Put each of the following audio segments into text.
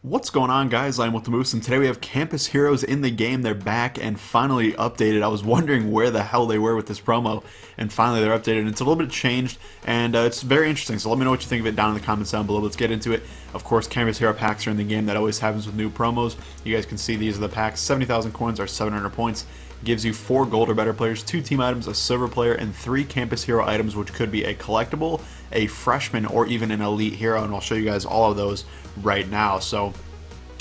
What's going on, guys? I'm with the Moose, and today we have Campus Heroes in the game. They're back and finally updated. I was wondering where the hell they were with this promo, and finally they're updated. It's a little bit changed, and it's very interesting. So let me know what you think of it down in the comments down below. Let's get into it. Of course, Campus Hero packs are in the game. That always happens with new promos. You guys can see these are the packs. 70,000 coins are 700 points. Gives you 4 gold or better players, 2 team items, a silver player, and 3 Campus Hero items, which could be a collectible, a freshman, or even an elite hero. And I'll show you guys all of those right now. So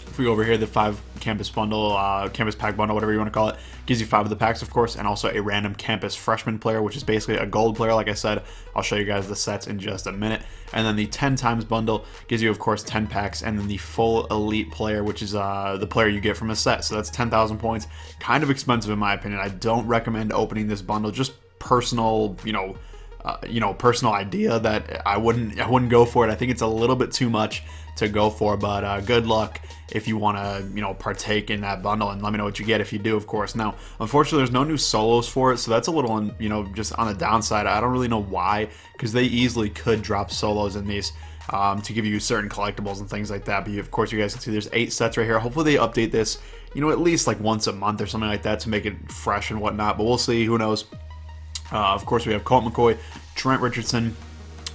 if we go over here, the 5 campus bundle, campus pack bundle, whatever you want to call it, gives you 5 of the packs, of course, and also a random campus freshman player, which is basically a gold player. Like I said, I'll show you guys the sets in just a minute. And then the 10 times bundle gives you, of course, 10 packs, and then the full elite player, which is the player you get from a set. So that's 10,000 points. Kind of expensive in my opinion. I don't recommend opening this bundle. Just personal, personal idea that I wouldn't go for it. I think it's a little bit too much to go for, but good luck if you want to partake in that bundle, and let me know what you get if you do, of course. Now, unfortunately, there's no new solos for it, so that's a little just on the downside. I don't really know why, because they easily could drop solos in these to give you certain collectibles and things like that. But of course, you guys can see there's 8 sets right here. Hopefully they update this at least like once a month or something like that to make it fresh and whatnot, but we'll see. Who knows. Of course, we have Colt McCoy, Trent Richardson,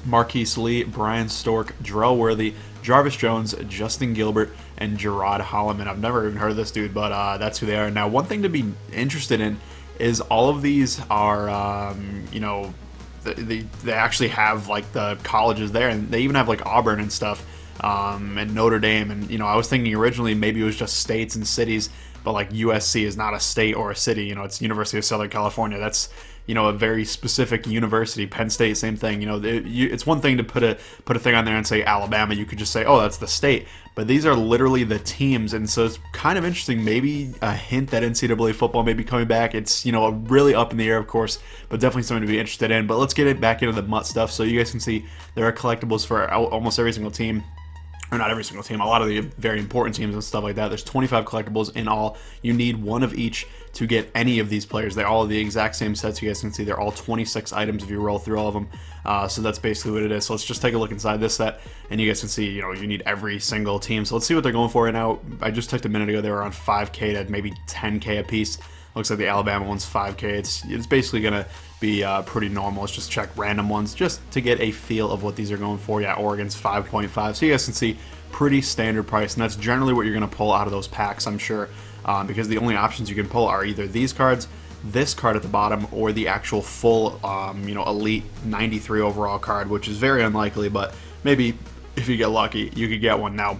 Marquise Lee, Brian Stork, Jarrell Worthy, Jarvis Jones, Justin Gilbert, and Gerard Holloman. I've never even heard of this dude, but that's who they are. Now, one thing to be interested in is all of these are, they actually have like the colleges there, and they even have like Auburn and stuff, and Notre Dame. And I was thinking originally maybe it was just states and cities, but like USC is not a state or a city. It's University of Southern California. That's a very specific university. Penn State, same thing. It's one thing to put a thing on there and say Alabama. You could just say, oh, that's the state. But these are literally the teams, and so it's kind of interesting. Maybe a hint that NCAA football may be coming back. It's really up in the air, of course, but definitely something to be interested in. But let's get it back into the MUT stuff. So you guys can see there are collectibles for almost every single team. Or not every single team, a lot of the very important teams and stuff like that. There's 25 collectibles in all. You need one of each to get any of these players. They're all the exact same sets. You guys can see they're all 26 items if you roll through all of them. So that's basically what it is. So let's just take a look inside this set, and you guys can see, you need every single team. So let's see what they're going for right now. I just checked a minute ago. They were on 5K to maybe 10K a piece. Looks like the Alabama one's 5K. It's basically going to be pretty normal. Let's just check random ones just to get a feel of what these are going for. Yeah, Oregon's 5.5. So you guys can see pretty standard price, and that's generally what you're going to pull out of those packs, I'm sure, because the only options you can pull are either these cards, this card at the bottom, or the actual full, elite 93 overall card, which is very unlikely, but maybe if you get lucky, you could get one. Now,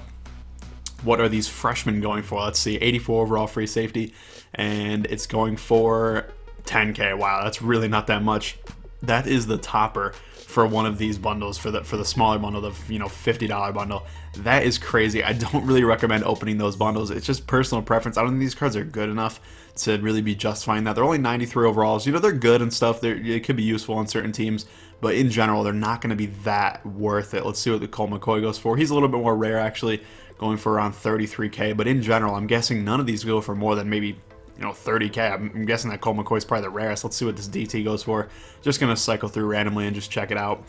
what are these freshmen going for? Let's see, 84 overall free safety, and it's going for 10K. Wow, that's really not that much. That is the topper for one of these bundles, for the smaller bundle, the $50 bundle. That is crazy. I don't really recommend opening those bundles. It's just personal preference. I don't think these cards are good enough to really be justifying that. They're only 93 overalls. They're good and stuff. It could be useful on certain teams, but in general, they're not going to be that worth it. Let's see what the Colt McCoy goes for. He's a little bit more rare, actually, going for around 33K, but in general, I'm guessing none of these go for more than maybe 30K. I'm guessing that Colt McCoy is probably the rarest. Let's see what this DT goes for. Just going to cycle through randomly and just check it out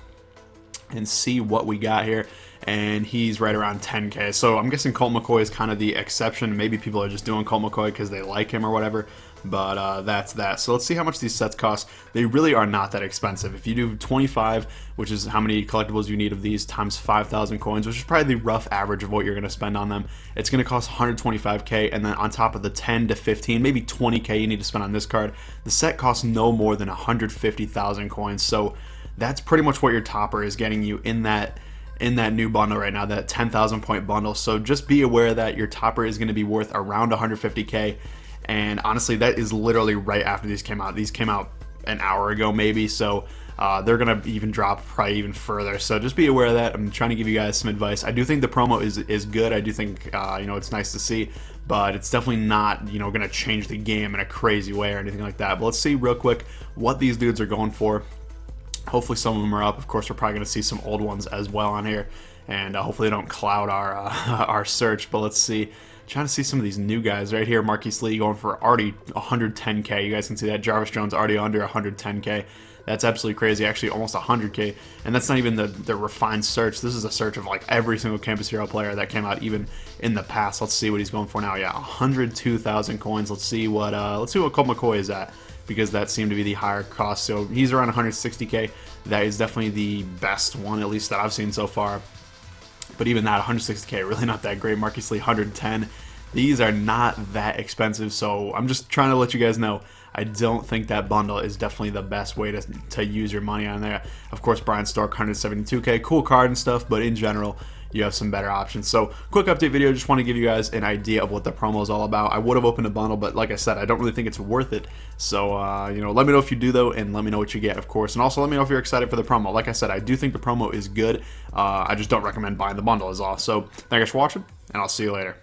and see what we got here. And he's right around 10K. So I'm guessing Colt McCoy is kind of the exception. Maybe people are just doing Colt McCoy because they like him or whatever. But that's that. So let's see how much these sets cost. They really are not that expensive. If you do 25, which is how many collectibles you need of these, times 5,000 coins, which is probably the rough average of what you're going to spend on them, it's going to cost 125K. And then on top of the 10 to 15, maybe 20K you need to spend on this card, the set costs no more than 150,000 coins. So that's pretty much what your topper is getting you in that new bundle right now, that 10,000 point bundle. So just be aware that your topper is going to be worth around 150K. And honestly, that is literally right after these came out. These came out an hour ago maybe, so they're going to even drop probably even further. So just be aware of that. I'm trying to give you guys some advice. I do think the promo is good. I do think it's nice to see, but it's definitely not going to change the game in a crazy way or anything like that. But let's see real quick what these dudes are going for. Hopefully some of them are up. Of course, we're probably going to see some old ones as well on here, and hopefully they don't cloud our our search. But let's see. Trying to see some of these new guys right here. Marquise Lee going for already 110K. You guys can see that. Jarvis Jones already under 110K. That's absolutely crazy. Actually, almost 100K, and that's not even the refined search. This is a search of like every single Campus Hero player that came out even in the past. Let's see what he's going for now. Yeah, 102,000 coins. Let's see what Colt McCoy is at, because that seemed to be the higher cost. So he's around 160K. That is definitely the best one, at least that I've seen so far. But even that, 160K, really not that great. Marquise Lee, 110. These are not that expensive, so I'm just trying to let you guys know I don't think that bundle is definitely the best way to use your money on there. Of course, Brian Stork, 172K, cool card and stuff, but in general, you have some better options. So, quick update video, just want to give you guys an idea of what the promo is all about. I would have opened a bundle, but like I said, I don't really think it's worth it. So, let me know if you do, though, and let me know what you get, of course. And also, let me know if you're excited for the promo. Like I said, I do think the promo is good. I just don't recommend buying the bundle is all. So, thank you guys for watching, and I'll see you later.